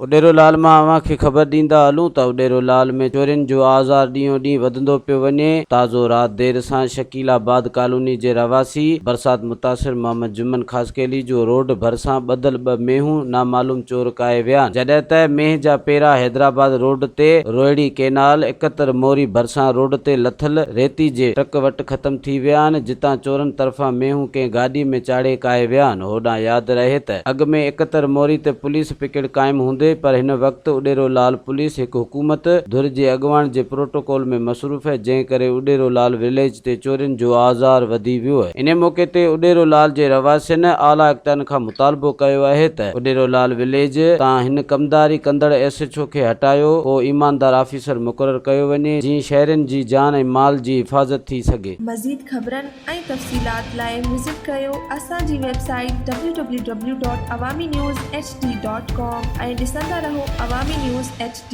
उडेरोलाल मां अव्हांखे ख़बर ॾींदा हलूं त उडेरोलाल में चोरियुनि जो आज़ार ॾींहों ॾींहुं वधंदो पियो वञे। ताज़ो रात देर सां शकीलाबाद कॉलोनी जे रवासी बरसात मुतासिर मोहम्मद जुमन खासकेली जो रोड भरिसां ॿधल ॿ मेहूं नामालूम चोर काए विया, जॾहिं त मेंह जा पेरा हैदराबाद रोड ते रोहिड़ी केनाल 71 मोरी भरिसां रोड ते लथल रेती जे ट्रक वटि ख़तम थी विया आहिनि, जितां चोरनि तरफ़ां मेहूं कंहिं गाॾी में चाढ़े काए विया आहिनि। होॾां यादि रहे त अॻु में 71 मोरी ते पुलिस पिकेट क़ाइमु हूंदे, पर हिन वक़्तु उडेरोलाल पुलिस हिकु हुकूमत धुर जे अॻुवाण जे प्रोटोकॉल में मसरूफ़ है, जंहिं करे उडेरोलाल विलेज ते चोरियुनि जो आज़ार वधी वियो आहे। इन मौक़े ते उडेरोलाल जे रवासियुनि आला इख्तियारनि खां मुतालबो कयो आहे त उडेरोलाल विलेज तां हिन कमदारी कंदड़ SHO खे हटायो, पोइ ईमानदार ऑफिसर मुक़ररु कयो वञे, जीअं शहरियुनि जी जान ऐं माल जी हिफ़ाज़त थी सघे। मज़ीद ख़बरनि ऐं तफ़सीलात लाइ विज़िट कयो असांजी वेबसाइट www.awamiNewsHD.com ऐं ॾिसंदा रहो अवामी न्यूज़ HD।